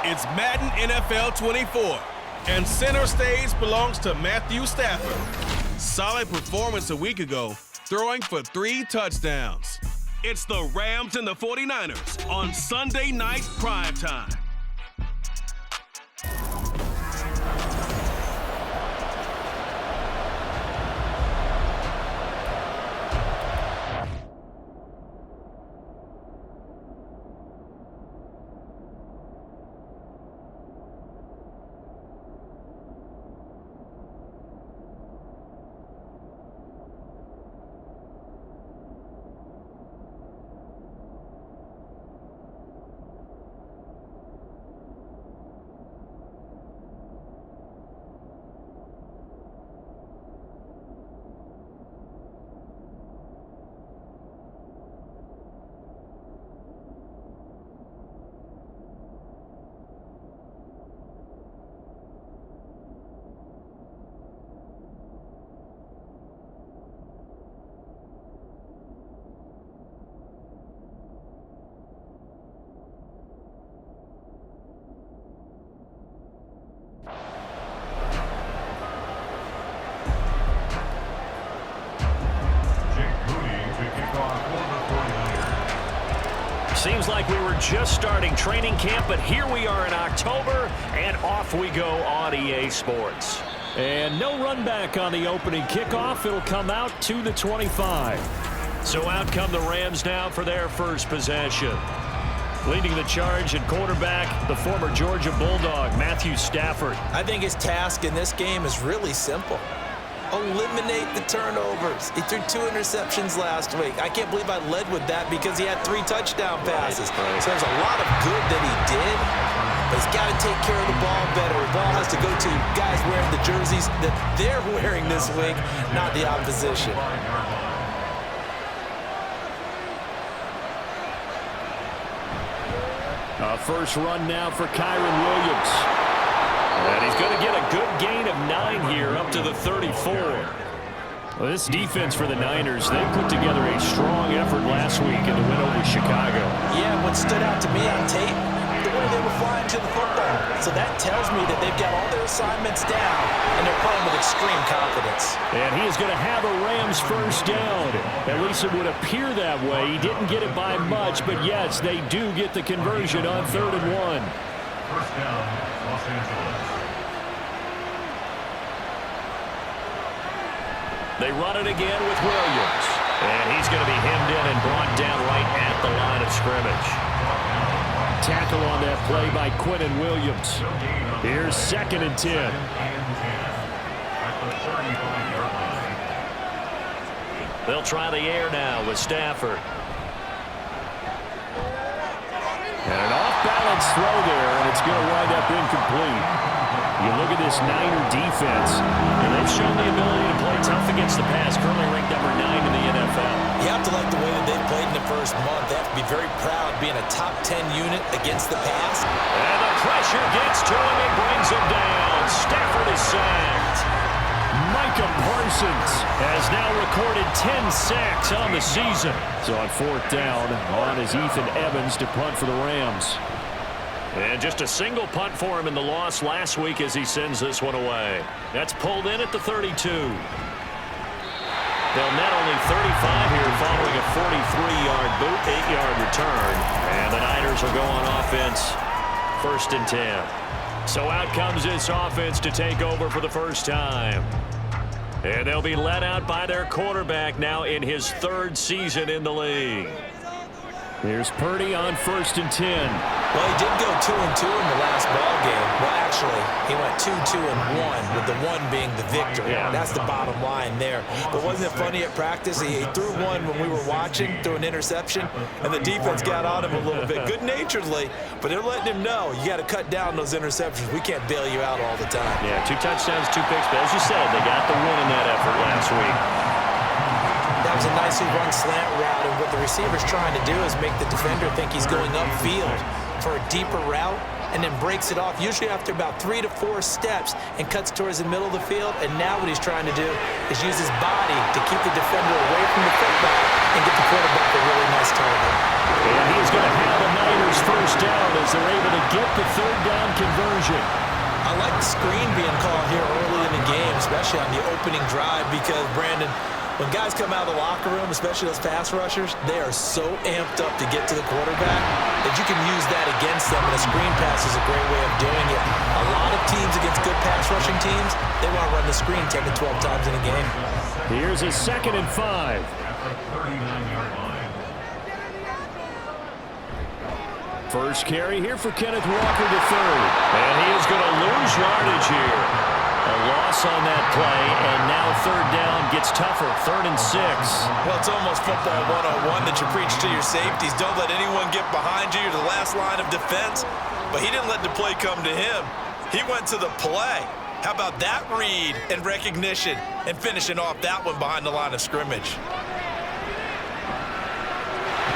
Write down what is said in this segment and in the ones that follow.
It's Madden NFL 24, and center stage belongs to Matthew Stafford. Solid performance a week ago, throwing for 3 touchdowns. It's the Rams and the 49ers on Sunday night primetime. Seems like we were just starting training camp, but here we are in October, and off we go on EA Sports. And no run back on the opening kickoff. It'll come out to the 25. So out come the Rams now for their first possession. Leading the charge at quarterback, the former Georgia Bulldog, Matthew Stafford. I think his task in this game is really simple. Eliminate the turnovers. He threw 2 interceptions last week. I can't believe I led with that because he had 3 touchdown passes. So there's a lot of good that he did, but he's got to take care of the ball better. The ball has to go to guys wearing the jerseys that they're wearing this week, not the opposition. First run now for Kyron Williams. And he's going to get a good gain of 9 here up to the 34. Well, this defense for the Niners, they put together a strong effort last week in the win over Chicago. Yeah, what stood out to me on tape, the way they were flying to the football. So that tells me that they've got all their assignments down, and they're playing with extreme confidence. And he is going to have a Rams first down. At least it would appear that way. He didn't get it by much, but yes, they do get the conversion on 3rd and 1. First down, Los Angeles. They run it again with Williams. And he's going to be hemmed in and brought down right at the line of scrimmage. Tackle on that play by Quinnen Williams. Here's 2nd and 10. They'll try the air now with Stafford. And an off-balance throw there, and it's going to wind up incomplete. You look at this Niner defense, and they've shown the ability to play tough against the pass, currently ranked number 9 in the NFL. You have to like the way that they've played in the first month. They have to be very proud being a top 10 unit against the pass. And the pressure gets to him and brings him down. Stafford is sacked. Micah Parsons has now recorded 10 sacks on the season. So on 4th down, on is Ethan Evans to punt for the Rams. And just a single punt for him in the loss last week as he sends this one away. That's pulled in at the 32. They'll net only 35 here following a 43-yard boot, 8-yard return. And the Niners will go on offense, 1st and 10. So out comes this offense to take over for the first time. And they'll be led out by their quarterback now in his 3rd season in the league. Here's Purdy on 1st and 10. Well, he did go 2-2 in the last ball game. Well, actually, he went 2-2-1, with the 1 being the victory. Yeah. That's the bottom line there. But wasn't it funny at practice? He threw one when we were watching, threw an interception, and the defense got on him a little bit, good-naturedly. But they're letting him know, you got to cut down those interceptions. We can't bail you out all the time. Yeah, 2 touchdowns, 2 picks. But as you said, they got the win in that effort last week. That was a nicely run slant route, and what the receiver's trying to do is make the defender think he's going upfield for a deeper route, and then breaks it off, usually after about 3 to 4 steps, and cuts towards the middle of the field. And now what he's trying to do is use his body to keep the defender away from the football and get the quarterback a really nice target. And he's going to have the Niners first down as they're able to get the third down conversion. I like the screen being called here early in the game, especially on the opening drive, because, Brandon, when guys come out of the locker room, especially those pass rushers, they are so amped up to get to the quarterback that you can use that against them, and a screen pass is a great way of doing it. A lot of teams against good pass rushing teams, they want to run the screen 10 to 12 times in a game. Here's a 2nd and 5. At the 39-yard line. First carry here for Kenneth Walker III. And he is going to lose yardage here. A loss on that play, and now third down gets tougher. 3rd and 6. Well, it's almost football 101 that you preach to your safeties. Don't let anyone get behind you. You're the last line of defense. But he didn't let the play come to him. He went to the play. How about that read and recognition and finishing off that one behind the line of scrimmage?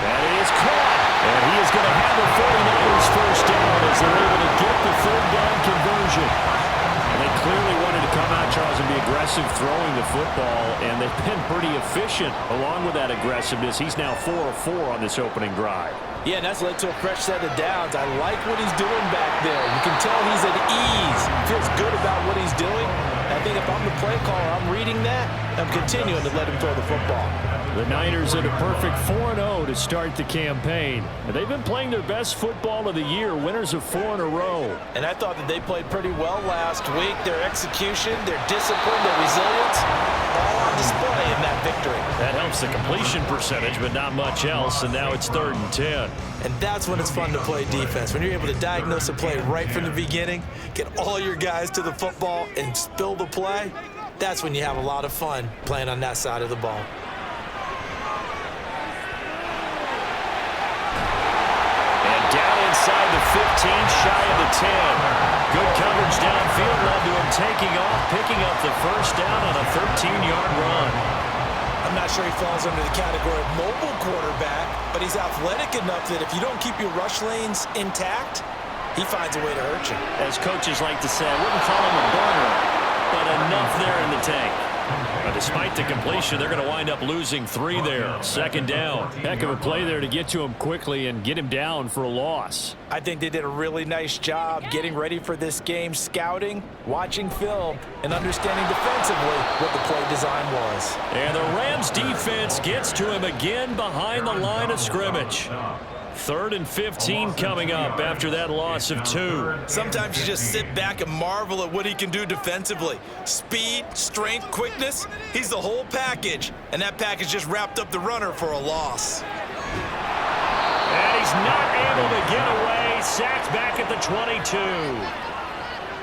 That is caught. And he is going to have the 49ers first down as they're able to get the third down conversion. And they clearly wanted to come out, Charles, and be aggressive throwing the football, and they've been pretty efficient along with that aggressiveness. He's now 4 of 4 on this opening drive. Yeah, and that's led to a fresh set of downs. I like what he's doing back there. You can tell he's at ease. Feels good about what he's doing. I think if I'm the play caller, I'm reading that. I'm continuing to let him throw the football. The Niners at a perfect 4-0 to start the campaign. And they've been playing their best football of the year, winners of 4 in a row. And I thought that they played pretty well last week. Their execution, their discipline, their resilience, all on display in that victory. That helps the completion percentage, but not much else. And now it's 3rd and 10. And that's when it's fun to play defense. When you're able to diagnose a play right from the beginning, get all your guys to the football, and spill the play, that's when you have a lot of fun playing on that side of the ball. And down inside the 15, shy of the 10. Good coverage downfield led to him taking off, picking up the first down on a 13-yard run. I'm not sure he falls under the category of mobile quarterback, but he's athletic enough that if you don't keep your rush lanes intact, he finds a way to hurt you. As coaches like to say, I wouldn't call him a burner, but enough there in the tank. But despite the completion, they're going to wind up losing 3 there. 2nd down. Heck of a play there to get to him quickly and get him down for a loss. I think they did a really nice job getting ready for this game, scouting, watching film, and understanding defensively what the play design was. And the Rams defense gets to him again behind the line of scrimmage. 3rd and 15 coming up after that loss of 2. Sometimes you just sit back and marvel at what he can do defensively. Speed, strength, quickness, he's the whole package. And that package just wrapped up the runner for a loss. And he's not able to get away. Sacked back at the 22.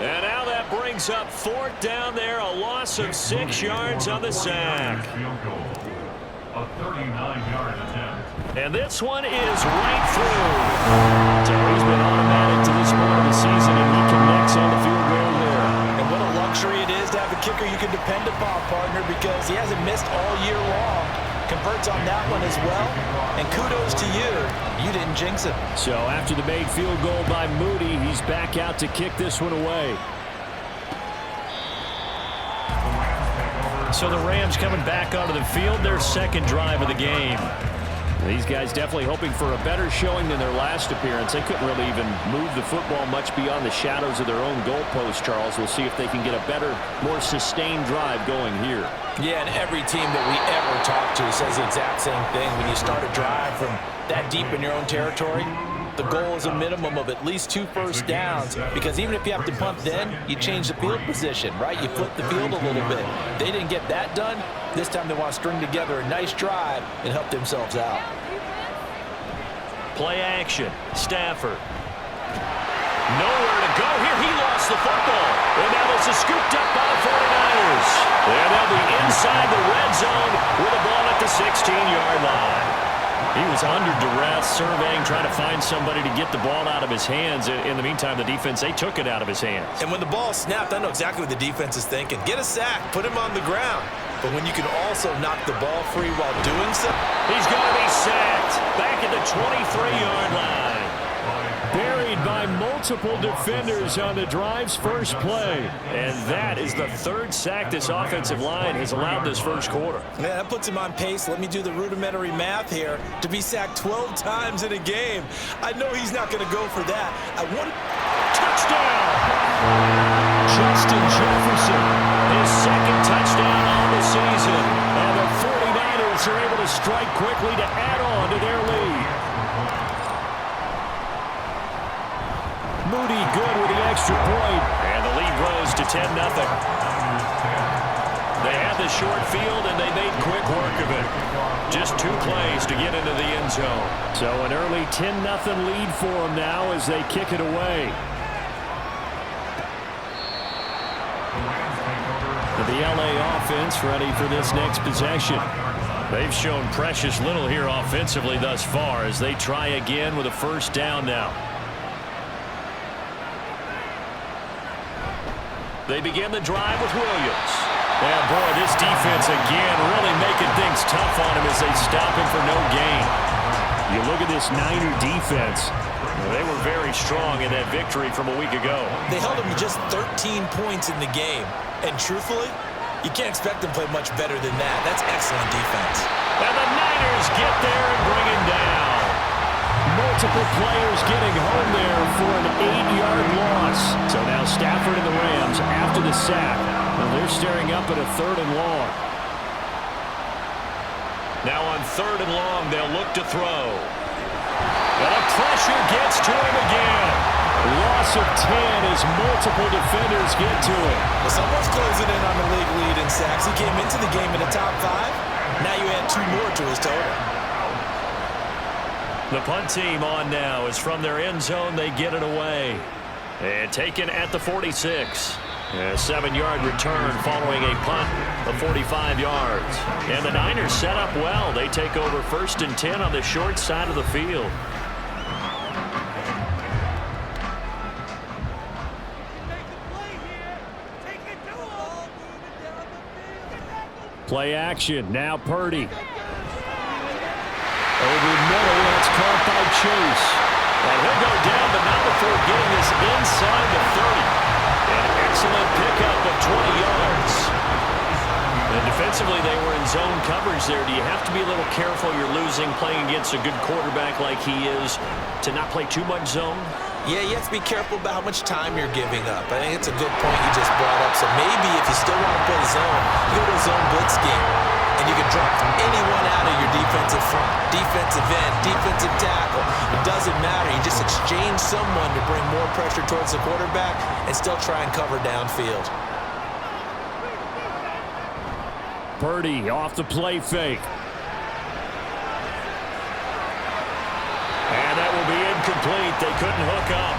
And now that brings up 4th down there. A loss of 6 yards on the sack. Field goal. A 39-yard attempt. And this one is right through. Terry's been automatic to this point of the season, and he connects on the field goal there. And what a luxury it is to have a kicker you can depend upon, partner, because he hasn't missed all year long. Converts on that one as well. And kudos to you. You didn't jinx it. So after the made field goal by Moody, he's back out to kick this one away. So the Rams coming back onto the field, their 2nd drive of the game. These guys definitely hoping for a better showing than their last appearance. They couldn't really even move the football much beyond the shadows of their own goalpost, Charles. We'll see if they can get a better, more sustained drive going here. Yeah, and every team that we ever talk to says the exact same thing. When you start a drive from that deep in your own territory, the goal is a minimum of at least 2 first downs, because even if you have to punt then, you change the field position, right? You flip the field a little bit. They didn't get that done. This time they want to string together a nice drive and help themselves out. Play action. Stafford. Nowhere to go here. He lost the football. And now this is scooped up by the 49ers. And they'll be inside the red zone with the ball at the 16-yard line. He was under duress, surveying, trying to find somebody to get the ball out of his hands. In the meantime, the defense, they took it out of his hands. And when the ball snapped, I know exactly what the defense is thinking. Get a sack, put him on the ground. But when you can also knock the ball free while doing so, he's going to be sacked back at the 23-yard line. Buried by by multiple defenders on the drive's first play. And that is the third sack this offensive line has allowed this first quarter. Yeah, that puts him on pace. Let me do the rudimentary math here. To be sacked 12 times in a game, I know he's not going to go for that. Touchdown! Justin Jefferson, his second touchdown on the season. And the 49ers are able to strike quickly to add on to their lead. Moody good with the extra point. And the lead grows to 10-0. They had the short field, and they made quick work of it. Just 2 plays to get into the end zone. So an early 10-0 lead for them now as they kick it away. The LA offense ready for this next possession. They've shown precious little here offensively thus far as they try again with a first down now. They begin the drive with Williams. And boy, this defense again really making things tough on him as they stop him for no gain. You look at this Niner defense. They were very strong in that victory from a week ago. They held him to just 13 points in the game. And truthfully, you can't expect them to play much better than that. That's excellent defense. And the Niners get there and bring him down. Multiple players getting home there for an 8-yard loss. So now Stafford and the Rams after the sack. Well, they're staring up at a 3rd and long. Now on 3rd and long, they'll look to throw. And the pressure gets to him again. Loss of 10 as multiple defenders get to him. Well, someone's closing in on the league lead in sacks. He came into the game in the top 5. Now you add 2 more to his total. The punt team on now is from their end zone. They get it away. And taken at the 46. A 7-yard return following a punt of 45 yards. And the Niners set up well. They take over 1st and 10 on the short side of the field. Play action. Now Purdy. Over middle. That's caught by Chase. And he'll go down, but not before getting this inside the 30. An excellent pickup of 20 yards. And defensively, they were in zone coverage there. Do you have to be a little careful? You're losing, playing against a good quarterback like he is, to not play too much zone? Yeah, you have to be careful about how much time you're giving up. I think it's a good point you just brought up. So maybe if you still want to play zone, you go to a zone blitz scheme. And you can drop anyone out of your defensive front, defensive end, defensive tackle. It doesn't matter. You just exchange someone to bring more pressure towards the quarterback and still try and cover downfield. Purdy off the play fake. And that will be incomplete. They couldn't hook up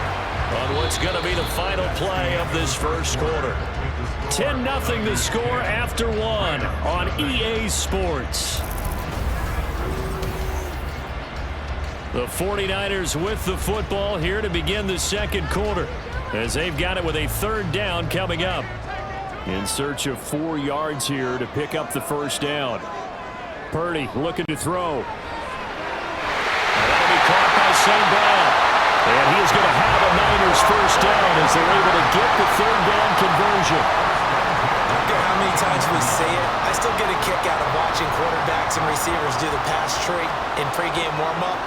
on what's going to be the final play of this first quarter. 10-0 the score after 1 on EA Sports. The 49ers with the football here to begin the second quarter as they've got it with a 3rd down coming up. In search of 4 yards here to pick up the first down. Purdy looking to throw. And that'll be caught by St. Brown. And he is going to have a Niners first down as they're able to get the 3rd down conversion. I don't care how many times we say it, I still get a kick out of watching quarterbacks and receivers do the pass tree in pregame warm-up.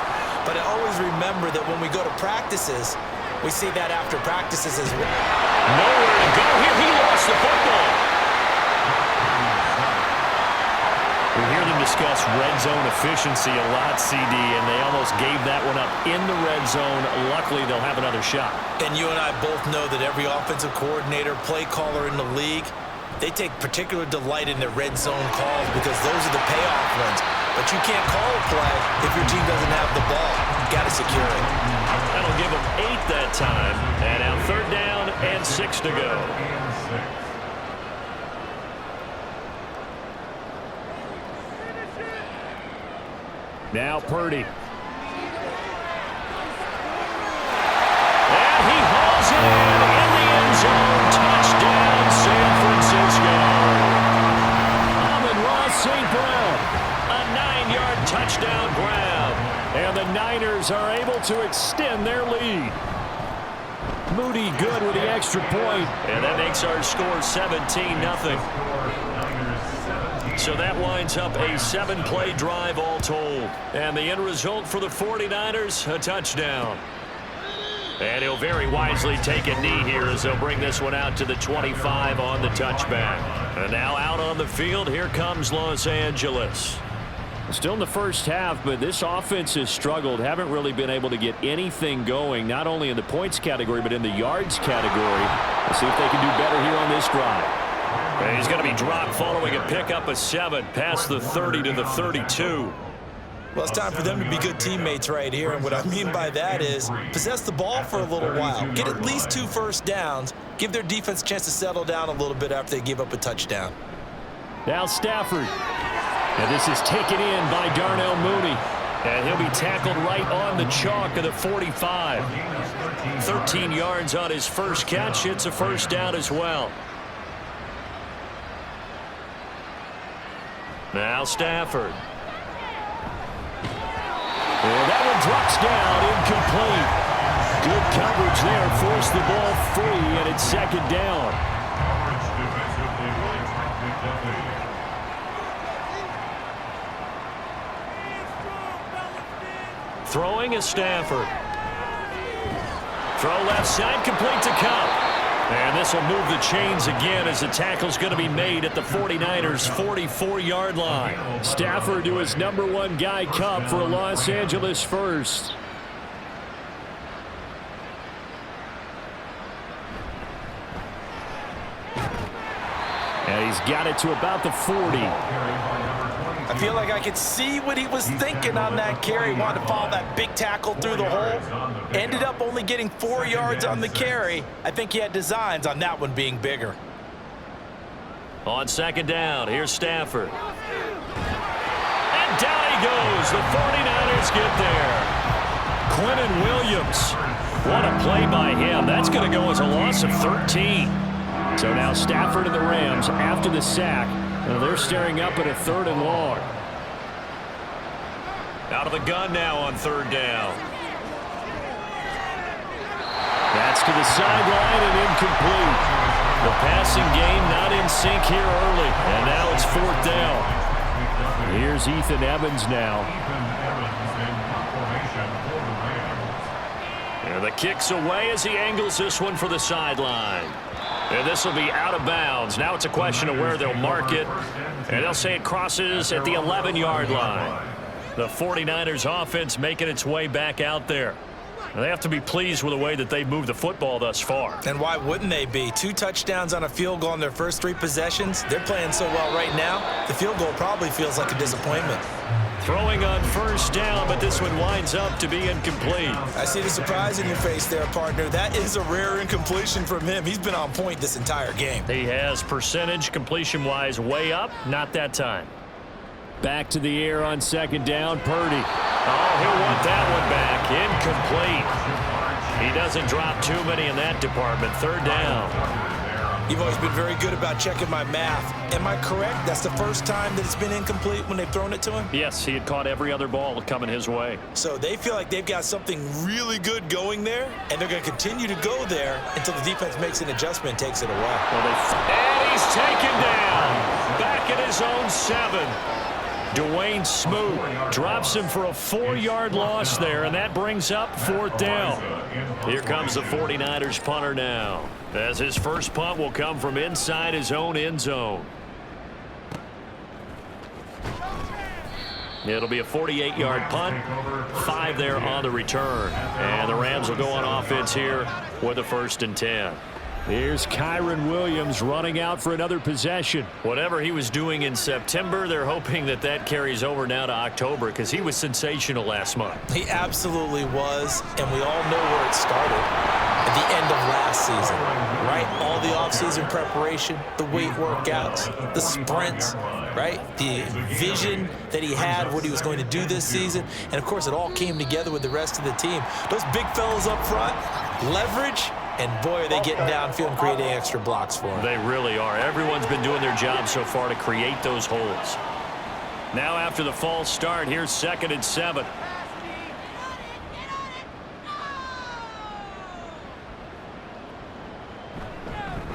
But I always remember that when we go to practices, we see that after practices as well. Nowhere to go here. He lost the football. We hear them discuss red zone efficiency a lot, CD, and they almost gave that one up in the red zone. Luckily, they'll have another shot. And you and I both know that every offensive coordinator, play caller in the league, they take particular delight in their red zone calls because those are the payoff ones. But you can't call a play if your team doesn't have the ball. You've got to secure it. That'll give them 8 that time. And now 3rd down and 6 to go. Now Purdy. And he hauls it in the end zone. Touchdown, San Francisco. Amon-Ra St. Brown. A 9-yard touchdown grab. And the Niners are able to extend their lead. Moody good with the extra point. And that makes our score 17-0. So that winds up a 7-play drive all told. And the end result for the 49ers, a touchdown. And he'll very wisely take a knee here as they'll bring this one out to the 25 on the touchback. And now out on the field, here comes Los Angeles. Still in the first half, but this offense has struggled. Haven't really been able to get anything going, not only in the points category, but in the yards category. Let's see if they can do better here on this drive. And he's going to be dropped following a pickup of 7 past the 30 to the 32. Well, it's time for them to be good teammates right here. And what I mean by that is possess the ball for a little while. Get at least 2 first downs. Give their defense a chance to settle down a little bit after they give up a touchdown. Now Stafford. And this is taken in by Darnell Mooney. And he'll be tackled right on the chalk of the 45. 13 yards on his first catch. It's a first down as well. Now Stafford. And that one drops down, incomplete. Good coverage there, forced the ball free, and it's second down. Throwing is Stafford. Throw left side, complete to Cup. And this will move the chains again as the tackle's going to be made at the 49ers' 44-yard line. Stafford to his #1 guy, Cup, for a Los Angeles first. And he's got it to about the 40. I feel like I could see what he was thinking on that carry. Wanted to follow that big tackle through the hole. Ended up only getting 4 yards on the carry. I think he had designs on that one being bigger. On second down, here's Stafford. And down he goes. The 49ers get there. Quentin Williams. What a play by him. That's going to go as a loss of 13. So now Stafford and the Rams after the sack. And they're staring up at a 3rd and long. Out of the gun now on 3rd down. That's to the sideline and incomplete. The passing game not in sync here early. And now it's 4th down. Here's Ethan Evans now. And the kick's away as he angles this one for the sideline. And this will be out of bounds. Now it's a question of where they'll mark it. And they'll say it crosses at the 11-yard line. The 49ers offense making its way back out there. And they have to be pleased with the way that they've moved the football thus far. And why wouldn't they be? 2 touchdowns on a field goal on their first 3 possessions. They're playing so well right now, the field goal probably feels like a disappointment. Throwing on first down, but this one winds up to be incomplete. I see the surprise in your face there, partner. That is a rare incompletion from him. He's been on point this entire game. He has percentage completion-wise way up, not that time. Back to the air on second down, Purdy. Oh, he'll want that one back. Incomplete. He doesn't drop too many in that department. 3rd down. You've always been very good about checking my math. Am I correct? That's the first time that it's been incomplete when they've thrown it to him? Yes, he had caught every other ball coming his way. So they feel like they've got something really good going there, and they're going to continue to go there until the defense makes an adjustment and takes it away. And he's taken down. Back at his own 7. Dwayne Smoot drops him for a 4-yard loss there, and that brings up 4th down. Here comes the 49ers punter now, as his first punt will come from inside his own end zone. It'll be a 48-yard punt, 5 there on the return. And the Rams will go on offense here with a 1st and 10. Here's Kyron Williams running out for another possession. Whatever he was doing in September, they're hoping that that carries over now to October because he was sensational last month. He absolutely was, and we all know where it started. At the end of last season, right? All the offseason preparation, the weight workouts, the sprints, right? The vision that he had, what he was going to do this season. And, of course, it all came together with the rest of the team. Those big fellas up front, leverage, and, boy, are they getting downfield and creating extra blocks for him. They really are. Everyone's been doing their job so far to create those holes. Now after the false start, here's 2nd and 7.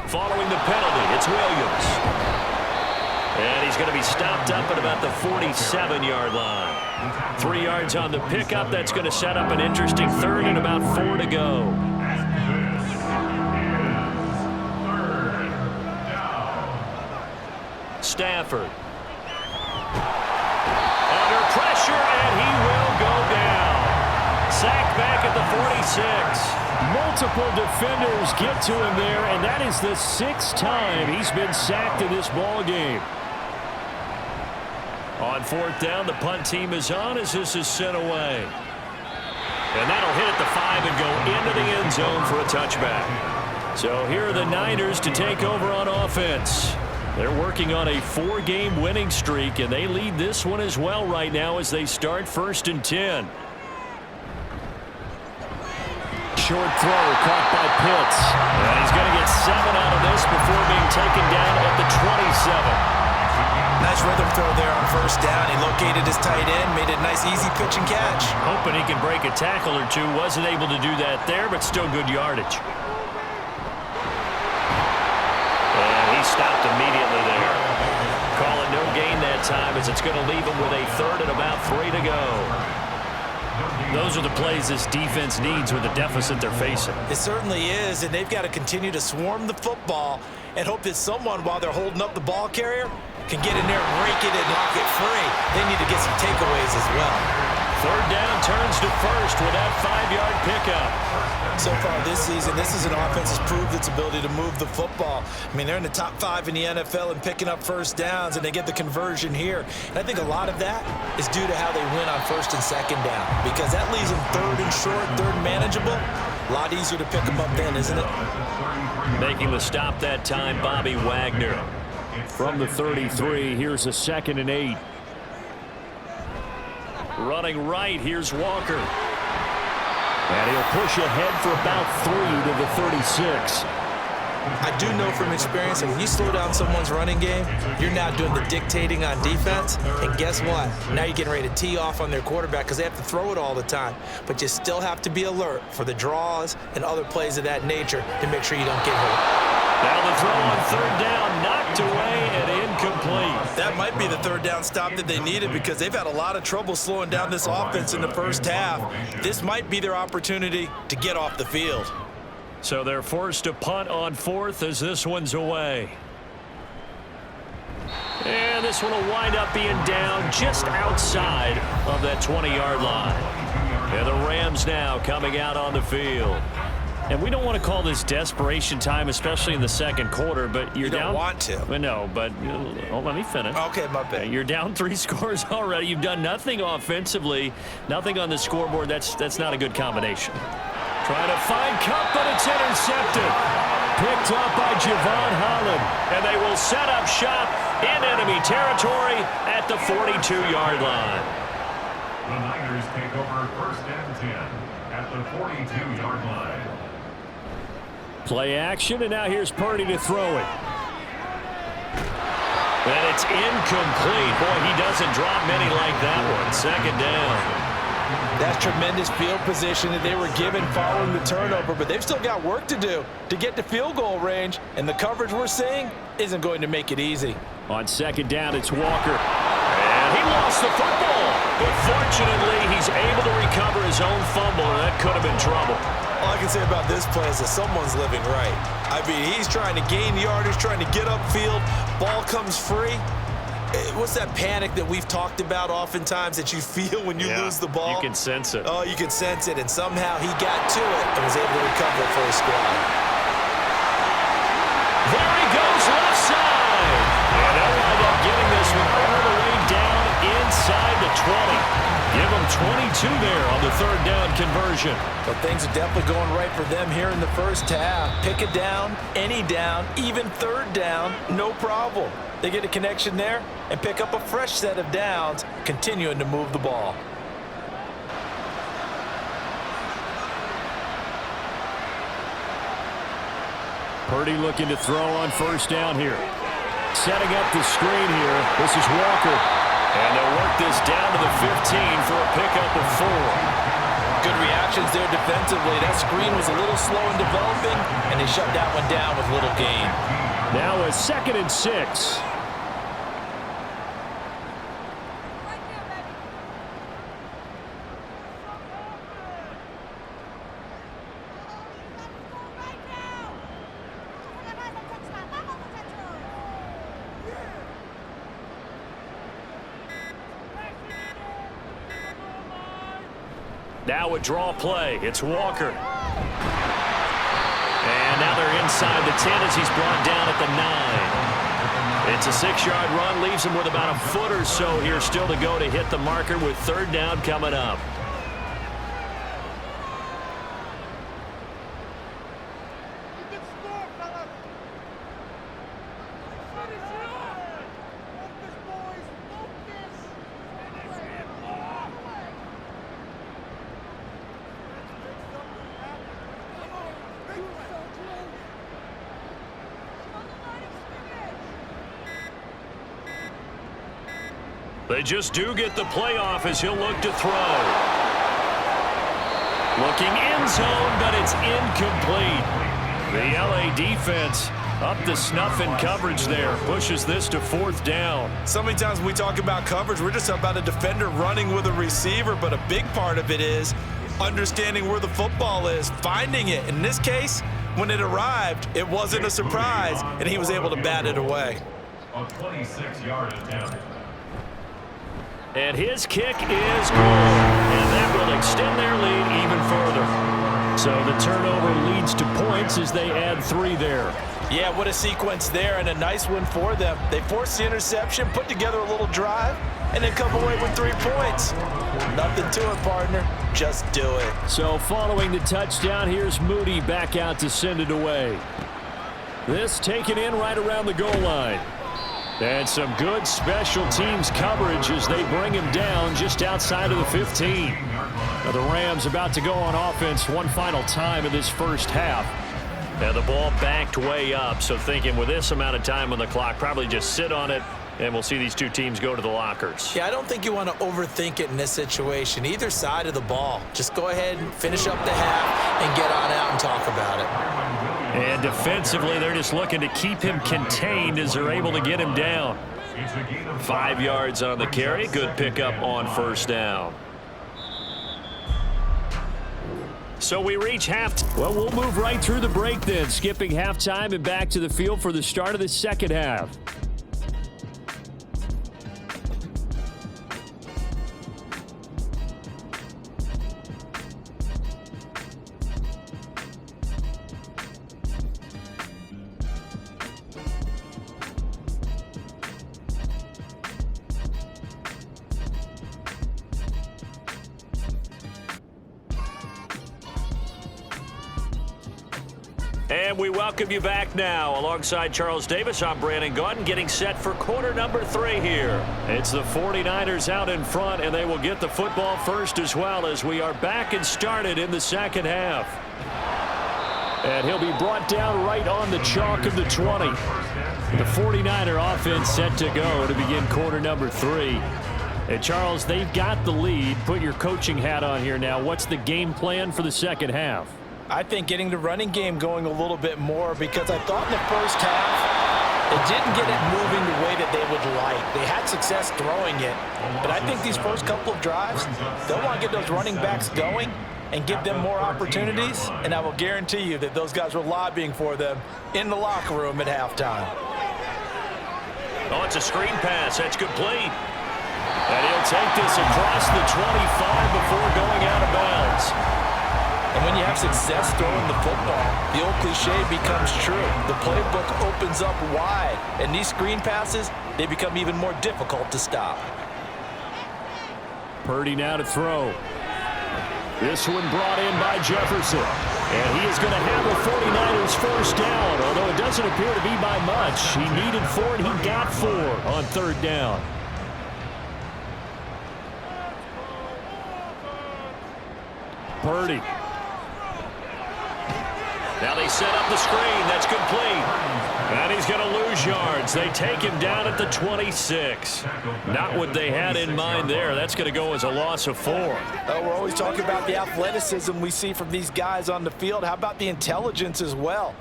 Following the penalty, it's Williams. And he's going to be stopped up at about the 47-yard line. 3 yards on the pickup. That's going to set up an interesting third and about 4 to go. Stafford. Under pressure, and he will go down. Sacked back at the 46. Multiple defenders get to him there, and that is the 6th time he's been sacked in this ball game. On 4th down, the punt team is on as this is sent away. And that'll hit at the 5 and go into the end zone for a touchback. So here are the Niners to take over on offense. They're working on a 4-game winning streak, and they lead this one as well right now as they start 1st and 10. Short throw caught by Pitts. And he's going to get 7 out of this before being taken down at the 27. Nice rhythm throw there on 1st down. He located his tight end, made it a nice easy pitch and catch. Hoping he can break a tackle or two. Wasn't able to do that there, but still good yardage. And he stopped immediately there. Calling no gain that time as it's going to leave him with a 3rd and about 3 to go. Those are the plays this defense needs with the deficit they're facing. It certainly is, and they've got to continue to swarm the football and hope that someone, while they're holding up the ball carrier, can get in there and rake it and knock it free. They need to get some takeaways as well. 3rd down turns to 1st with that 5-yard pickup. So far this season, this is an offense that's proved its ability to move the football. I mean, they're in the top 5 in the NFL in picking up 1st downs, and they get the conversion here. And I think a lot of that is due to how they win on 1st and 2nd down, because that leaves them 3rd and short, 3rd and manageable. A lot easier to pick them up then, isn't it? Making the stop that time, Bobby Wagner. From the 33, here's a 2nd and 8. Running right, here's Walker. And he'll push ahead for about 3 to the 36. I do know from experience that when you slow down someone's running game, you're now doing the dictating on defense. And guess what? Now you're getting ready to tee off on their quarterback because they have to throw it all the time. But you still have to be alert for the draws and other plays of that nature to make sure you don't get hurt. Now the throw on 3rd down, knocked away and incomplete. That might be the 3rd down stop that they needed because they've had a lot of trouble slowing down this offense in the 1st half. This might be their opportunity to get off the field. So they're forced to punt on 4th as this one's away. And this one will wind up being down just outside of that 20-yard line. And the Rams now coming out on the field. And we don't want to call this desperation time, especially in the 2nd quarter, but you're down. You don't want to. No, but let me finish. Okay, my bad. You're down 3 scores already. You've done nothing offensively, nothing on the scoreboard. That's not a good combination. Trying to find Cup, but it's intercepted. Picked up by Javon Holland. And they will set up shop in enemy territory at the 42-yard line. The Niners take over 1st and 10 at the 42-yard line. Play action, and now here's Purdy to throw it. And it's incomplete. Boy, he doesn't drop many like that one. 2nd down. That's tremendous field position that they were given following the turnover, but they've still got work to do to get to field goal range, and the coverage we're seeing isn't going to make it easy. On 2nd down, it's Walker. And he lost the football, but fortunately, he's able to recover his own fumble, and that could have been trouble. All I can say about this play is that someone's living right. I mean, he's trying to gain yardage, trying to get upfield. Ball comes free. What's that panic that we've talked about oftentimes that you feel when you lose the ball? You can sense it. Oh, you can sense it, and somehow he got to it and was able to recover it for his squad. There he goes, left side. And they'll wind up getting this one all the way down inside the 20. Give them 22 there on the 3rd down conversion. But things are definitely going right for them here in the 1st half. Pick it down, any down, even 3rd down, no problem. They get a connection there and pick up a fresh set of downs, continuing to move the ball. Purdy looking to throw on 1st down here. Setting up the screen here. This is Walker. And they'll work this down to the 15 for a pickup of 4. good reactions there defensively. That screen was a little slow in developing, and they shut that one down with little gain. Now a 2nd and 6. Now a draw play. It's Walker. And now they're inside the 10 as he's brought down at the 9. It's a 6-yard run. Leaves him with about a foot or so here still to go to hit the marker with 3rd down coming up. They just do get the playoff as he'll look to throw. Looking end zone, but it's incomplete. The LA defense up to snuff in coverage there. Pushes this to 4th down. So many times when we talk about coverage, we're just about a defender running with a receiver, but a big part of it is understanding where the football is, finding it. In this case, when it arrived, it wasn't a surprise, and he was able to bat it away. A 26-yard attempt. And his kick is good. And that will extend their lead even further. So the turnover leads to points as they add 3 there. Yeah, what a sequence there, and a nice one for them. They forced the interception, put together a little drive, and then come away with 3 points. Nothing to it, partner. Just do it. So following the touchdown, here's Moody back out to send it away. This taken in right around the goal line. And some good special teams coverage as they bring him down just outside of the 15. Now the Rams about to go on offense one final time in this first half. And the ball backed way up, so thinking with this amount of time on the clock, probably just sit on it, and we'll see these two teams go to the lockers. Yeah, I don't think you want to overthink it in this situation. Either side of the ball. Just go ahead and finish up the half and get on out and talk about it. And defensively, they're just looking to keep him contained as they're able to get him down. 5 yards on the carry. Good pickup on 1st down. So we reach halftime. Well, we'll move right through the break then, skipping halftime and back to the field for the start of the second half. And we welcome you back now. Alongside Charles Davis, I'm Brandon Gaudin, getting set for quarter number 3 here. It's the 49ers out in front, and they will get the football first as well as we are back and started in the second half. And he'll be brought down right on the chalk of the 20. The 49er offense set to go to begin quarter number 3. And Charles, they've got the lead. Put your coaching hat on here now. What's the game plan for the second half? I think getting the running game going a little bit more, because I thought in the first half it didn't get it moving the way that they would like. They had success throwing it, but I think these first couple of drives, they'll want to get those running backs going and give them more opportunities, and I will guarantee you that those guys were lobbying for them in the locker room at halftime. Oh, it's a screen pass. That's complete. And he'll take this across the 25 before going out of bounds. And when you have success throwing the football, the old cliche becomes true. The playbook opens up wide, and these screen passes, they become even more difficult to stop. Purdy now to throw. This one brought in by Jefferson. And he is going to have the 49ers first down, although it doesn't appear to be by much. He needed 4, and he got 4 on 3rd down. Purdy. Now they set up the screen. That's complete. And he's going to lose yards. They take him down at the 26. Not what they had in mind there. That's going to go as a loss of 4. We're always talking about the athleticism we see from these guys on the field. How about the intelligence as well?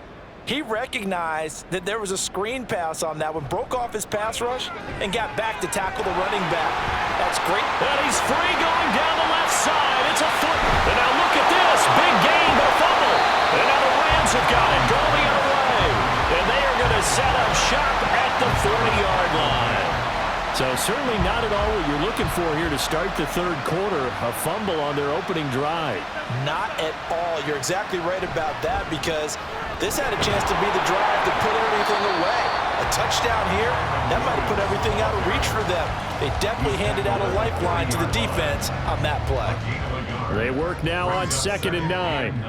He recognized that there was a screen pass on that one, broke off his pass rush, and got back to tackle the running back. That's great. And he's free going down the left side. It's a foot. And now look at this. Big gain, but a fumble. And now the Rams have got it. Going the other way. And they are going to set up shop at the 40-yard line. So certainly not at all what you're looking for here to start the third quarter. A fumble on their opening drive. Not at all. You're exactly right about that, because this had a chance to be the drive to put everything away. A touchdown here, that might have put everything out of reach for them. They definitely handed out a lifeline to the defense on that play. They work now on 2nd and 9.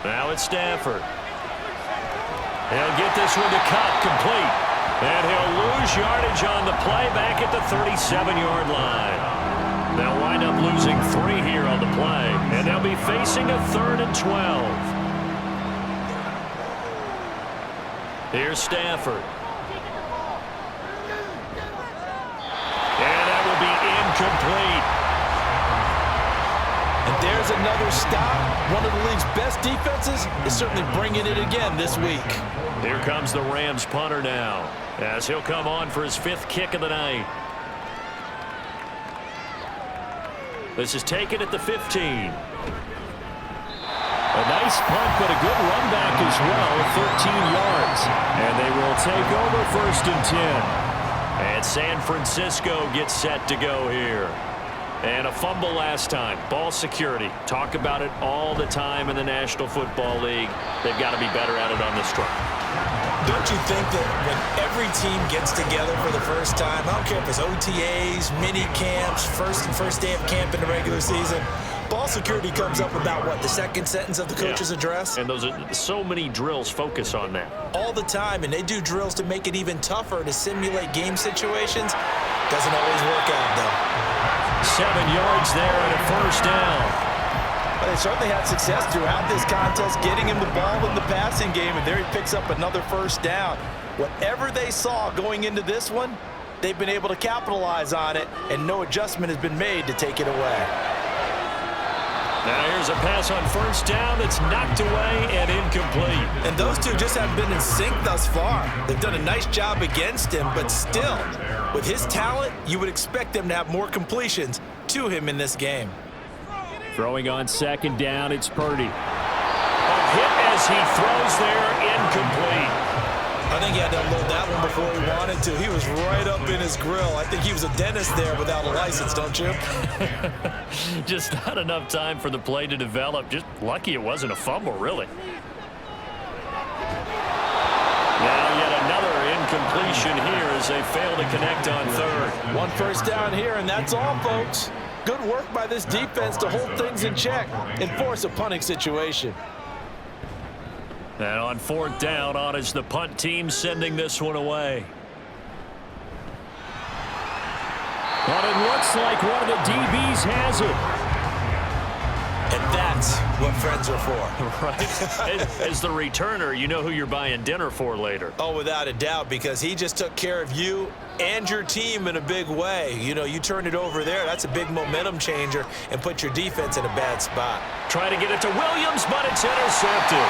Now it's Stafford. He'll get this one to cut complete. And he'll lose yardage on the play back at the 37-yard line. They'll wind up losing 3 here on the play. And they'll be facing a 3rd and 12. Here's Stafford. And that will be incomplete. And there's another stop. One of the league's best defenses is certainly bringing it again this week. Here comes the Rams punter now, as he'll come on for his 5th kick of the night. This is taken at the 15. A nice punt, but a good run back as well, 13 yards. And they will take over 1st and 10. And San Francisco gets set to go here. And a fumble last time. Ball security. Talk about it all the time in the National Football League. They've got to be better at it on this drive. Don't you think that when every team gets together for the first time, I don't care if it's OTAs, mini camps, first day of camp in the regular season, ball security comes up about, what, the second sentence of the coach's address? And those are so many drills focus on that. All the time, and they do drills to make it even tougher to simulate game situations. Doesn't always work out, though. 7 yards there and a 1st down. But they certainly had success throughout this contest, getting him the ball in the passing game, and there he picks up another 1st down. Whatever they saw going into this one, they've been able to capitalize on it, and no adjustment has been made to take it away. Now here's a pass on 1st down that's knocked away and incomplete. And those two just haven't been in sync thus far. They've done a nice job against him, but still, with his talent, you would expect them to have more completions to him in this game. Throwing on 2nd down, it's Purdy. A hit as he throws there, incomplete. I think he had to unload that one before he wanted to. He was right up in his grill. I think he was a dentist there without a license, don't you? Just not enough time for the play to develop. Just lucky it wasn't a fumble, really. Now yet another incompletion here as they fail to connect on 3rd. 1 1st down here, and that's all, folks. Good work by this defense to hold things in check and force a punting situation. And on 4th down, on is the punt team sending this one away. But it looks like one of the DBs has it. And that's what friends are for. Right. As the returner, you know who you're buying dinner for later. Oh, without a doubt, because he just took care of you and your team in a big way. You know, you turn it over there, that's a big momentum changer, and put your defense in a bad spot. Try to get it to Williams, but it's intercepted.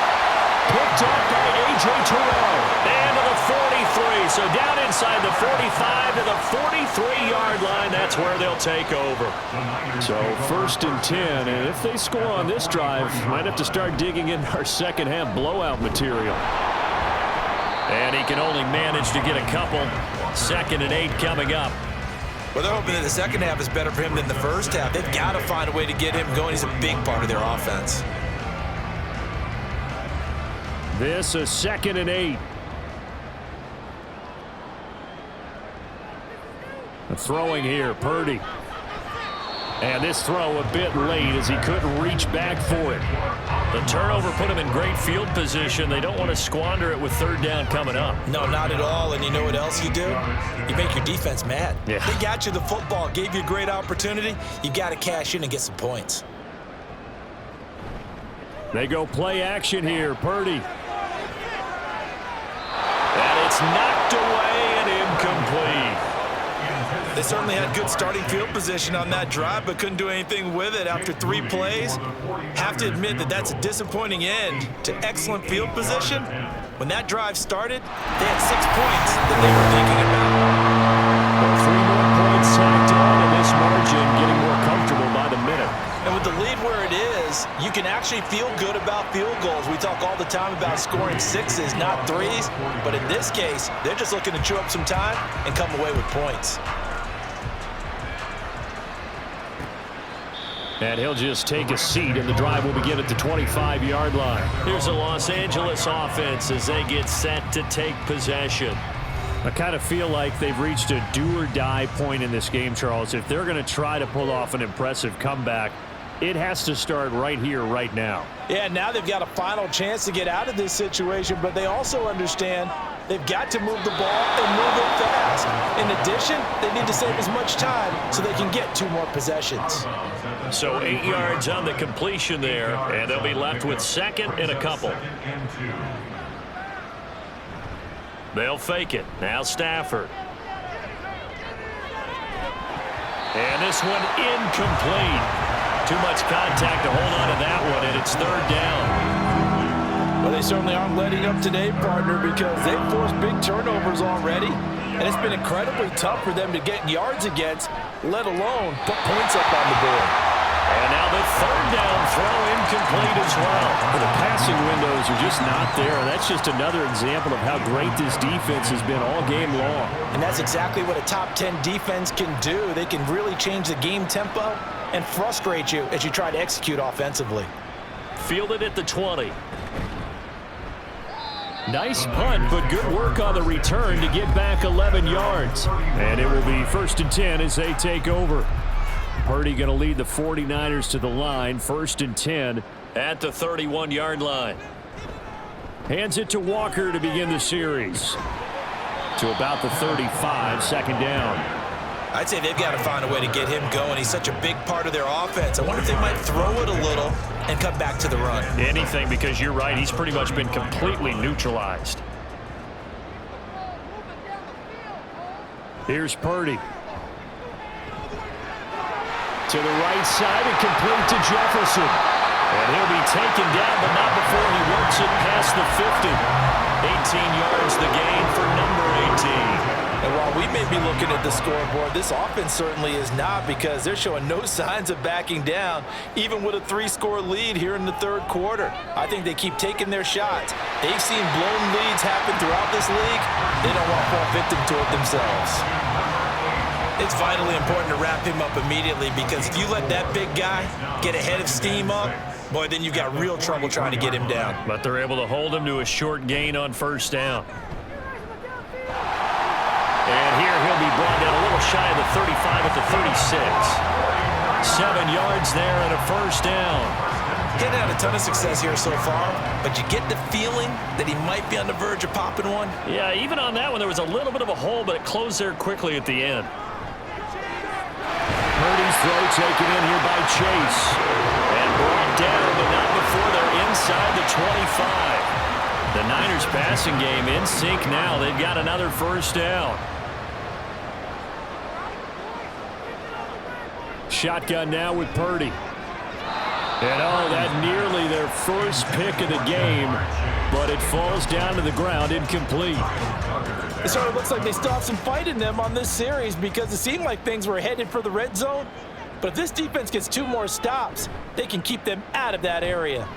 Picked up by A.J. Terrell. And to the 43. So down inside the 45 to the 43-yard line. That's where they'll take over. So 1st and 10. And if they score on this drive, might have to start digging in our second-half blowout material. And he can only manage to get a couple. 2nd and 8 coming up. Well, they're hoping that the second half is better for him than the first half. They've got to find a way to get him going. He's a big part of their offense. This is 2nd and 8. Throwing here, Purdy. And this throw a bit late as he couldn't reach back for it. The turnover put him in great field position. They don't want to squander it with 3rd down coming up. No, not at all. And you know what else you do? You make your defense mad. Yeah. They got you the football, gave you a great opportunity. You got to cash in and get some points. They go play action here. Purdy. And it's knocked away and incomplete. They certainly had good starting field position on that drive, but couldn't do anything with it after 3 plays. Have to admit that that's a disappointing end to excellent field position. When that drive started, they had 6 points that they were thinking about. Well, 3 more points tacked on, and this margin getting more comfortable by the minute. And with the lead where it is, you can actually feel good about field goals. We talk all the time about scoring 6s, not 3s. But in this case, they're just looking to chew up some time and come away with points. And he'll just take a seat, and the drive will begin at the 25-yard line. Here's the Los Angeles offense as they get set to take possession. I kind of feel like they've reached a do-or-die point in this game, Charles. If they're going to try to pull off an impressive comeback, it has to start right here, right now. Yeah, now they've got a final chance to get out of this situation, but they also understand they've got to move the ball and move it fast. In addition, they need to save as much time so they can get 2 more possessions. So 8 yards on the completion there, and they'll be left with 2nd and a couple. They'll fake it. Now Stafford. And this one incomplete. Too much contact to hold on to that one, and it's 3rd down. Well, they certainly aren't letting up today, partner, because they've forced big turnovers already, and it's been incredibly tough for them to get yards against, let alone put points up on the board. And now the 3rd down throw incomplete as well. Well, the passing windows are just not there. That's just another example of how great this defense has been all game long. And that's exactly what a top 10 defense can do. They can really change the game tempo and frustrate you as you try to execute offensively. Fielded at the 20. Nice punt, but good work on the return to get back 11 yards. And it will be 1st and 10 as they take over. Purdy going to lead the 49ers to the line, 1st and 10. At the 31-yard line. Hands it to Walker to begin the series. To about the 35, 2nd down. I'd say they've got to find a way to get him going. He's such a big part of their offense. I wonder if they might throw it a little and come back to the run. Anything, because you're right. He's pretty much been completely neutralized. Here's Purdy. To the right side and complete to Jefferson. And he'll be taken down, but not before he works it past the 50. 18 yards the gain for number 18. And while we may be looking at the scoreboard, this offense certainly is not, because they're showing no signs of backing down, even with a 3-score lead here in the 3rd quarter. I think they keep taking their shots. They've seen blown leads happen throughout this league. They don't want to fall victim to it themselves. It's vitally important to wrap him up immediately, because if you let that big guy get ahead of steam up, boy, then you've got real trouble trying to get him down. But they're able to hold him to a short gain on 1st down. And here he'll be brought down a little shy of the 35 at the 36. 7 yards there and a 1st down. Getting had a ton of success here so far, but you get the feeling that he might be on the verge of popping one. Yeah, even on that one, there was a little bit of a hole, but it closed there quickly at the end. Purdy's throw taken in here by Chase. And brought down, but not before they're inside the 25. The Niners passing game in sync now. They've got another 1st down. Shotgun now with Purdy. And oh, that nearly their first pick of the game, but it falls down to the ground incomplete. It sort of looks like they still have some fight in them on this series, because it seemed like things were headed for the red zone. But if this defense gets 2 more stops, they can keep them out of that area.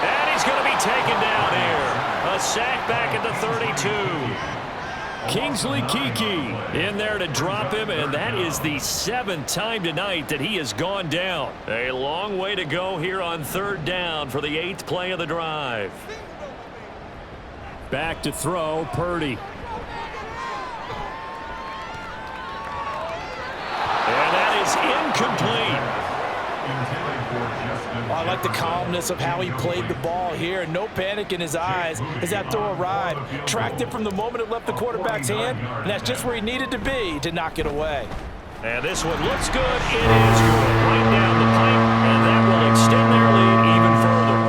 And he's going to be taken down here. A sack back at the 32. Kingsley Keke in there to drop him, and that is the 7th time tonight that he has gone down. A long way to go here on 3rd down for the 8th play of the drive. Back to throw, Purdy. And that is incomplete. I like the calmness of how he played the ball here. No panic in his eyes as that throw arrived. Tracked it from the moment it left the quarterback's hand, and that's just where he needed to be to knock it away. And this one looks good. It is good. Right down the pipe, and that will extend their lead even further.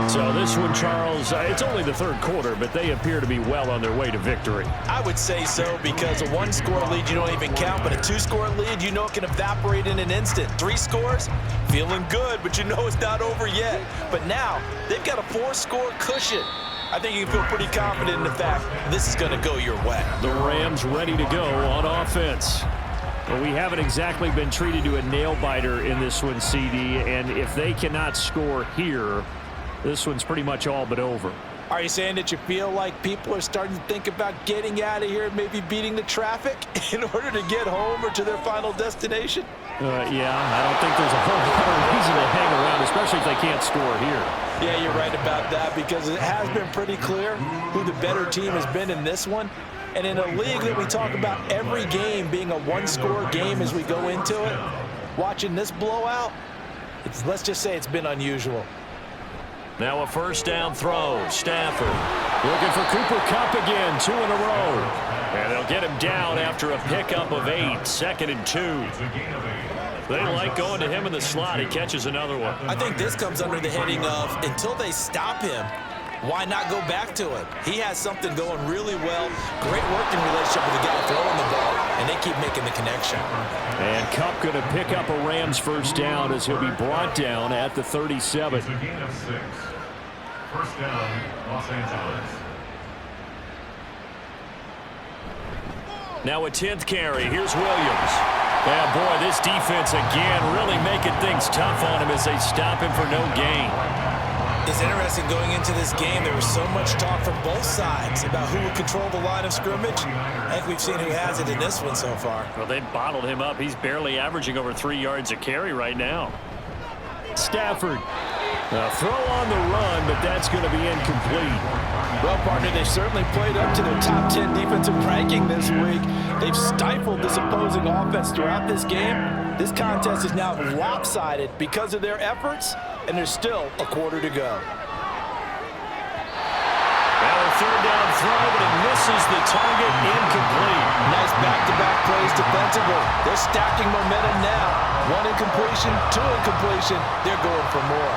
So this one, Charles, it's only the third quarter, but they appear to be well on their way to victory. I would say so, because a one-score lead you don't even count, but a two-score lead you know it can evaporate in an instant. 3 scores, feeling good, but you know it's not over yet. But now they've got a 4-score cushion. I think you can feel pretty confident in the fact this is going to go your way. The Rams ready to go on offense. Well, we haven't exactly been treated to a nail-biter in this one, CD, and if they cannot score here, this one's pretty much all but over. Are you saying that you feel like people are starting to think about getting out of here and maybe beating the traffic in order to get home or to their final destination? Yeah, I don't think there's a whole lot of reason to hang around, especially if they can't score here. Yeah, you're right about that, because it has been pretty clear who the better team has been in this one. And in a league that we talk about every game being a one-score game as we go into it, watching this blowout, let's just say it's been unusual. Now a first down throw. Stafford looking for Cooper Kupp again, 2 in a row. And they'll get him down after a pickup of 8, 2nd and 2. They like going to him in the slot. He catches another one. I think this comes under the heading of, until they stop him, why not go back to it? He has something going really well. Great working relationship with the guy throwing the ball, and they keep making the connection. And Kupp going to pick up a Rams first down as he'll be brought down at the 37. It's a gain of 6. First down, Los Angeles. Now a 10th carry. Here's Williams. Yeah, boy, this defense again really making things tough on him as they stop him for no gain. It's interesting going into this game. There was so much talk from both sides about who would control the line of scrimmage. I think we've seen who has it in this one so far. Well, they've bottled him up. He's barely averaging over 3 yards a carry right now. Stafford. A throw on the run, but that's going to be incomplete. Well, partner, they've certainly played up to their top 10 defensive ranking this week. They've stifled this opposing offense throughout this game. This contest is now lopsided because of their efforts, and there's still a quarter to go. Now a third down throw, but it misses the target, incomplete. Nice back-to-back plays defensively. They're stacking momentum now. 1 incompletion, 2 incompletion. They're going for more.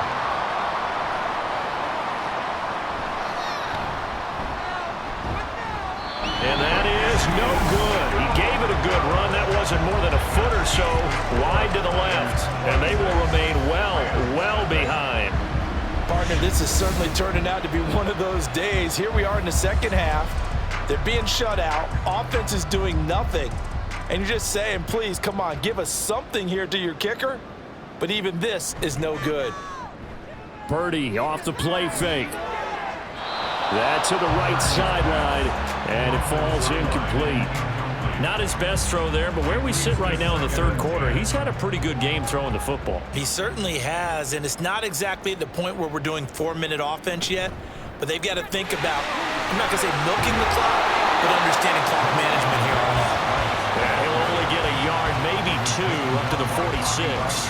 And that is no good. He gave it a good run. That wasn't more than a foot or so wide to the left. And they will remain well behind. Partner, this is certainly turning out to be one of those days. Here we are in the second half. They're being shut out. Offense is doing nothing. And you're just saying, please, come on, give us something here to your kicker. But even this is no good. Purdy off the play fake. That's to the right sideline, and it falls incomplete. Not his best throw there, but where we sit right now in the third quarter, he's had a pretty good game throwing the football. He certainly has, and it's not exactly at the point where we're doing 4-minute offense yet, but they've got to think about, I'm not going to say milking the clock, but understanding clock management here on out. Yeah, he'll only get a yard, maybe 2, up to the 46.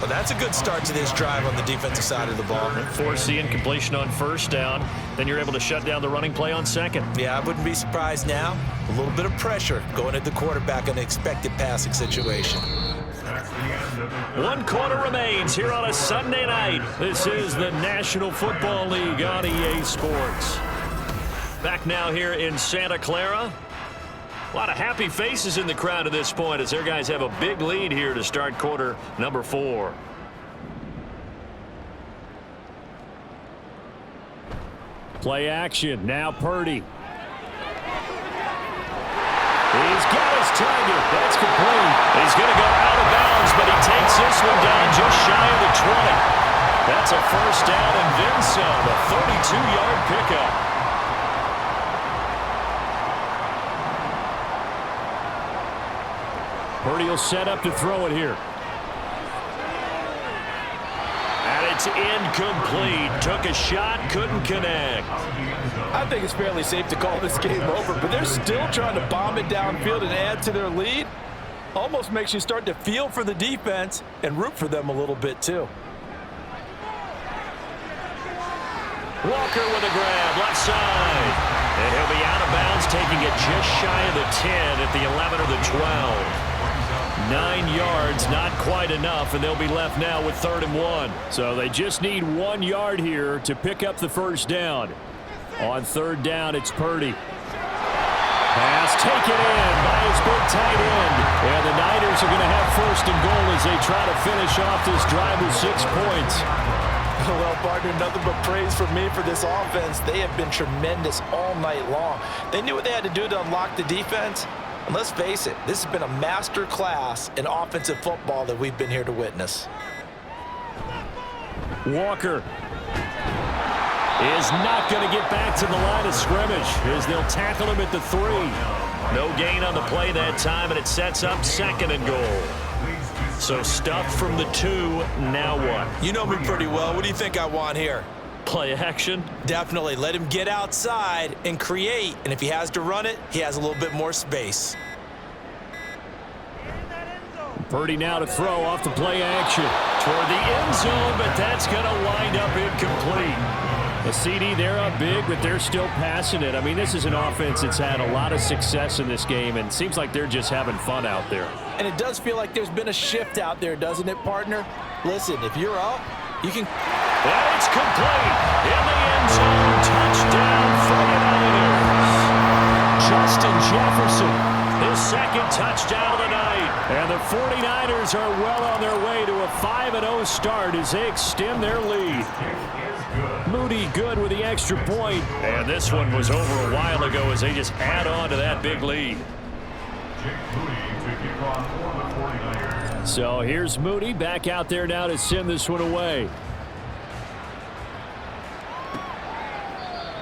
Well, that's a good start to this drive on the defensive side of the ball. Force the incompletion on first down. Then you're able to shut down the running play on second. Yeah, I wouldn't be surprised now. A little bit of pressure going at the quarterback in an expected passing situation. 1 quarter remains here on a Sunday night. This is the National Football League on EA Sports. Back now here in Santa Clara. A lot of happy faces in the crowd at this point as their guys have a big lead here to start quarter number 4. Play action. Now Purdy. He's got his target. That's complete. He's going to go out of bounds, but he takes this one down just shy of the 20. That's a first down and then some. A 32-yard pickup. Purdy will set up to throw it here. And it's incomplete. Took a shot, couldn't connect. I think it's fairly safe to call this game over, but they're still trying to bomb it downfield and add to their lead. Almost makes you start to feel for the defense and root for them a little bit, too. Walker with a grab, left side. And he'll be out of bounds, taking it just shy of the 10 at the 11 or the 12. 9 yards, not quite enough, and they'll be left now with 3rd and 1. So they just need 1 yard here to pick up the first down. On 3rd down, it's Purdy. Pass taken in by his big tight end. And the Niners are going to have 1st and goal as they try to finish off this drive with 6 points. Well, partner, nothing but praise from me for this offense. They have been tremendous all night long. They knew what they had to do to unlock the defense. And let's face it, this has been a master class in offensive football that we've been here to witness. Walker is not going to get back to the line of scrimmage as they'll tackle him at the 3. No gain on the play that time, and it sets up 2nd and goal. So stuff from the 2, now what? You know me pretty well. What do you think I want here? Play action? Definitely. Let him get outside and create. And if he has to run it, he has a little bit more space. Purdy now to throw off the play action toward the end zone, but that's going to wind up incomplete. The CD, they're up big, but they're still passing it. I mean, this is an offense that's had a lot of success in this game, and it seems like they're just having fun out there. And it does feel like there's been a shift out there, doesn't it, partner? Listen, if you're up, you can... And it's complete. In the end zone, touchdown 49ers. Justin Jefferson, his 2nd touchdown of the night. And the 49ers are well on their way to a 5-0 start as they extend their lead. Moody good with the extra point. And this one was over a while ago as they just add on to that big lead. So here's Moody back out there now to send this one away.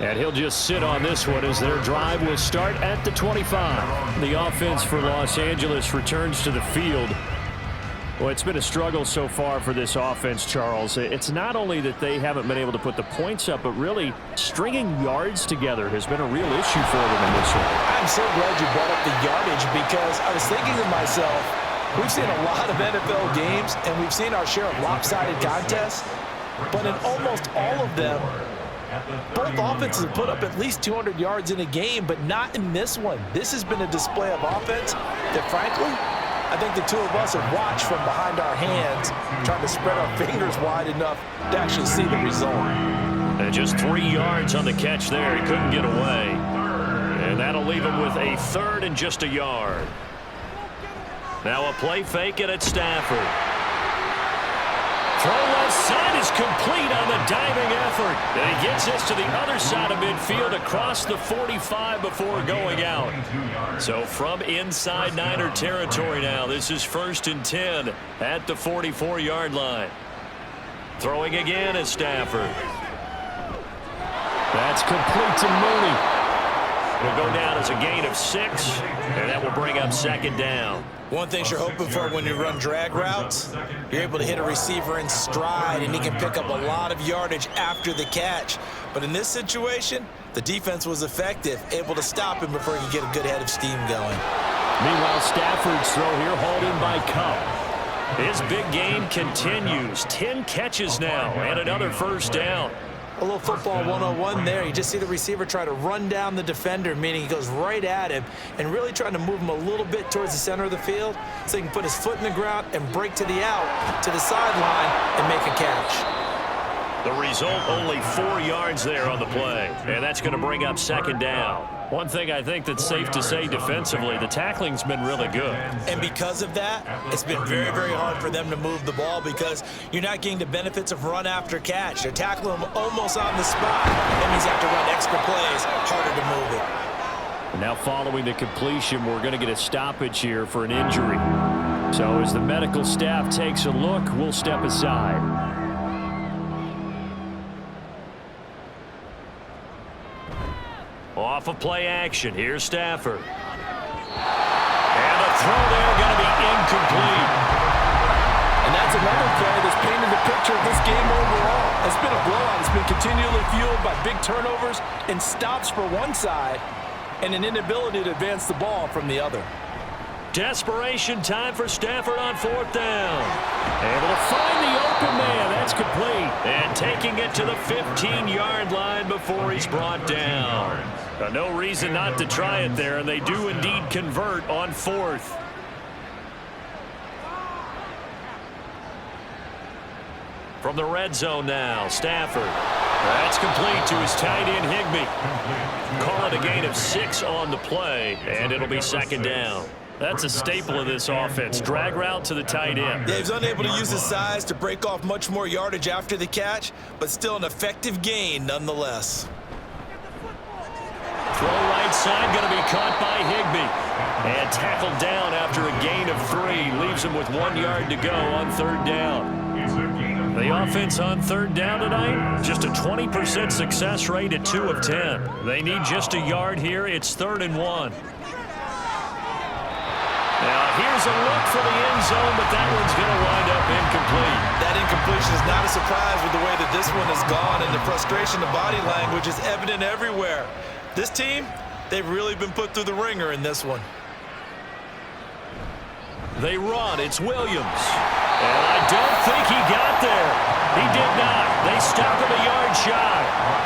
And he'll just sit on this one as their drive will start at the 25. The offense for Los Angeles returns to the field. Well, it's been a struggle so far for this offense, Charles. It's not only that they haven't been able to put the points up, but really stringing yards together has been a real issue for them in this one. I'm so glad you brought up the yardage because I was thinking to myself, we've seen a lot of NFL games and we've seen our share of lopsided contests, but in almost all of them, both offenses have put up at least 200 yards in a game, but not in this one. This has been a display of offense that, frankly, I think the two of us have watched from behind our hands, trying to spread our fingers wide enough to actually see the result. And just 3 yards on the catch there. He couldn't get away. And that'll leave him with a 3rd and just a yard. Now a play fake it at Stafford. Throw left side is complete on the diving effort. And he gets this to the other side of midfield across the 45 before going out. So from inside Niner territory now, this is 1st and 10 at the 44-yard line. Throwing again is Stafford. That's complete to Mooney. Will go down as a gain of 6, and that will bring up 2nd down. One thing you're hoping for when you run drag routes, you're able to hit a receiver in stride, and he can pick up a lot of yardage after the catch. But in this situation, the defense was effective, able to stop him before he could get a good head of steam going. Meanwhile, Stafford's throw here hauled in by Cup. His big game continues. 10 catches now, and another 1st down. A little football 101 there. You just see the receiver try to run down the defender, meaning he goes right at him and really trying to move him a little bit towards the center of the field so he can put his foot in the ground and break to the out, to the sideline, and make a catch. The result, only 4 yards there on the play, and that's going to bring up 2nd down. One thing I think that's safe to say defensively, the tackling's been really good. And because of that, it's been very, very hard for them to move the ball because you're not getting the benefits of run after catch. They're tackling him almost on the spot. That means you have to run extra plays, harder to move it. Now following the completion, we're going to get a stoppage here for an injury. So as the medical staff takes a look, we'll step aside. Off of play action, here's Stafford. And the throw there going to be incomplete. And that's another play that's painted the picture of this game overall. It's been a blowout. It's been continually fueled by big turnovers and stops for one side and an inability to advance the ball from the other. Desperation time for Stafford on 4th down. Able to find the open man. That's complete. And taking it to the 15-yard line before he's brought down. No reason not to try it there, and they do indeed convert on 4th. From the red zone now, Stafford. That's complete to his tight end, Higbee. Call it a gain of 6 on the play, and it'll be second down. That's a staple of this offense. Drag route to the tight end. Yeah, he's unable to use his size to break off much more yardage after the catch, but still an effective gain nonetheless. Throw right side, going to be caught by Higbee. And tackled down after a gain of 3. Leaves him with 1 yard to go on third down. The offense on third down tonight, just a 20% success rate at 2 of 10. They need just a yard here. It's 3rd and 1. Now here's a look for the end zone, but that one's going to wind up incomplete. That incompletion is not a surprise with the way that this one has gone, and the frustration of body language is evident everywhere. This team, they've really been put through the ringer in this one. They run. It's Williams. And I don't think he got there. He did not. They stop him a yard shy.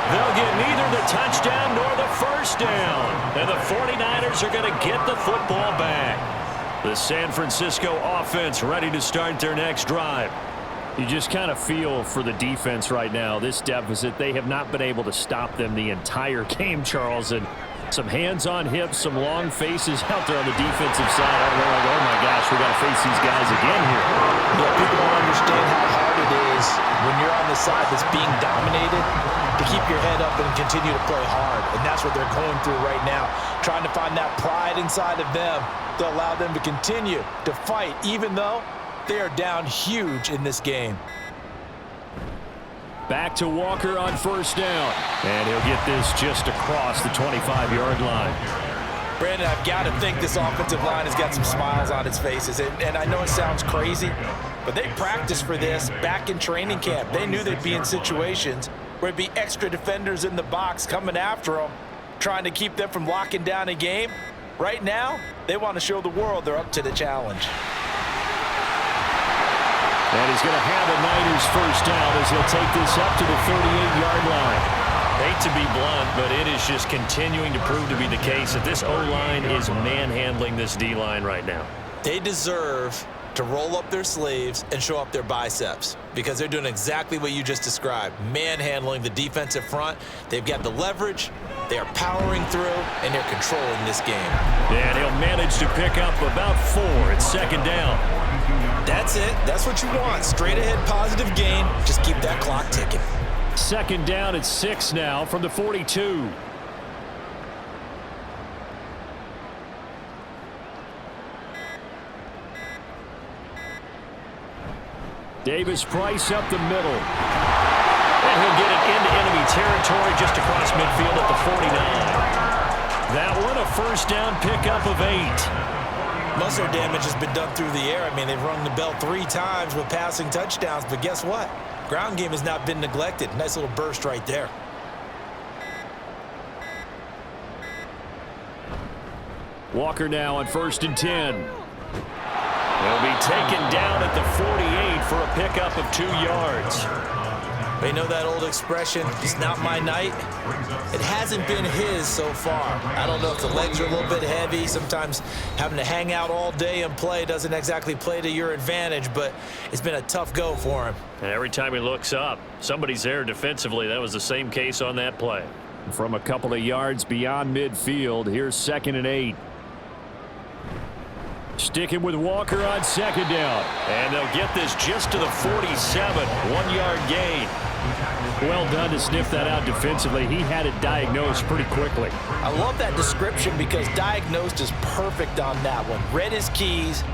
They'll get neither the touchdown nor the first down. And the 49ers are going to get the football back. The San Francisco offense ready to start their next drive. You just kind of feel for the defense right now. This deficit, they have not been able to stop them the entire game, Charles. And some hands on hips, some long faces out there on the defensive side. They're like, oh my gosh, we got to face these guys again here. Yeah, people don't understand how hard it is when you're on the side that's being dominated to keep your head up and continue to play hard. And that's what they're going through right now, trying to find that pride inside of them to allow them to continue to fight, even though they are down huge in this game. Back to Walker on first down. And he'll get this just across the 25-yard line. Brandon, I've got to think this offensive line has got some smiles on its faces. And I know it sounds crazy, but they practiced for this back in training camp. They knew they'd be in situations where there'd be extra defenders in the box coming after them, trying to keep them from locking down a game. Right now, they want to show the world they're up to the challenge. And he's going to have a Niners first down as he'll take this up to the 38-yard line. Hate to be blunt, but it is just continuing to prove to be the case that this O-line is manhandling this D-line right now. They deserve to roll up their sleeves and show up their biceps because they're doing exactly what you just described, manhandling the defensive front. They've got the leverage, they are powering through, and they're controlling this game. And he'll manage to pick up about 4 at second down. That's it. That's what you want. Straight ahead positive gain. Just keep that clock ticking. Second down at 6 now from the 42. Davis Price up the middle. And he'll get it into enemy territory just across midfield at the 49. That one a first down pickup of 8. Muscle damage has been done through the air. I mean, they've rung the bell 3 times with passing touchdowns, but guess what? Ground game has not been neglected. Nice little burst right there. Walker now on 1st and 10. He'll be taken down at the 48 for a pickup of 2 yards. They know that old expression, it's not my night. It hasn't been his so far. I don't know if the legs are a little bit heavy. Sometimes having to hang out all day and play doesn't exactly play to your advantage, but it's been a tough go for him. And every time he looks up, somebody's there defensively. That was the same case on that play. From a couple of yards beyond midfield, here's 2nd and 8. Sticking with Walker on 2nd down. And they'll get this just to the 47. 1-yard gain. Well done to sniff that out defensively. He had it diagnosed pretty quickly. I love that description because diagnosed is perfect on that one. Read his keys,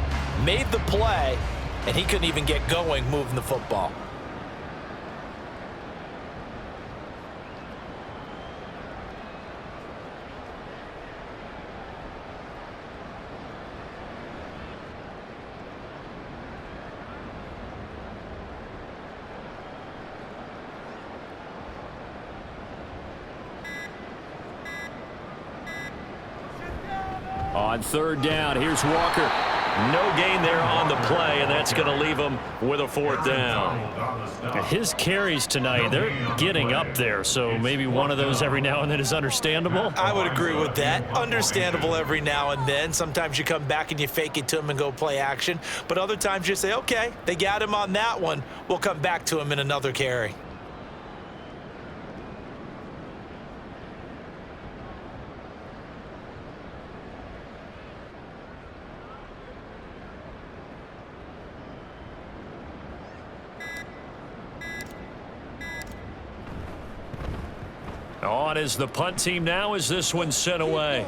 made the play, and he couldn't even get going moving the football. On 3rd down, here's Walker. No gain there on the play, and that's going to leave him with a 4th down. His carries tonight, they're getting up there, so maybe one of those every now and then is understandable. I would agree with that. Understandable every now and then. Sometimes you come back and you fake it to him and go play action. But other times you say, okay, they got him on that one. We'll come back to him in another carry. On is the punt team now as this one's sent away.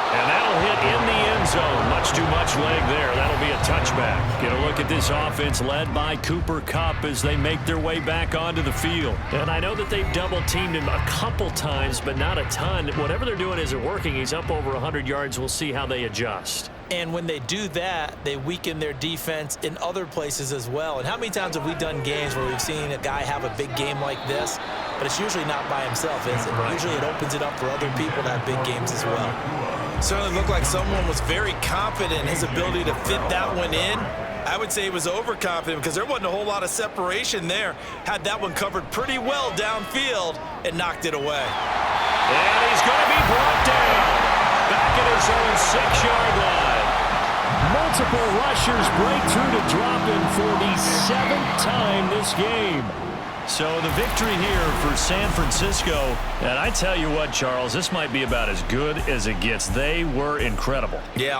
And that'll hit in the end zone. Much too much leg there. That'll be a touchback. Get a look at this offense led by Cooper Kupp as they make their way back onto the field. And I know that they've double-teamed him a couple times, but not a ton. Whatever they're doing isn't working. He's up over 100 yards. We'll see how they adjust. And when they do that, they weaken their defense in other places as well. And how many times have we done games where we've seen a guy have a big game like this, but it's usually not by himself, is it? Usually it opens it up for other people to have big games as well. Certainly looked like someone was very confident in his ability to fit that one in. I would say he was overconfident because there wasn't a whole lot of separation there. Had that one covered pretty well downfield and knocked it away. And he's going to be brought down back at his own 6-yard line. Multiple rushers break through to drop in for the 7th time this game. So the victory here for San Francisco. And I tell you what, Charles, this might be about as good as it gets. They were incredible. Yeah.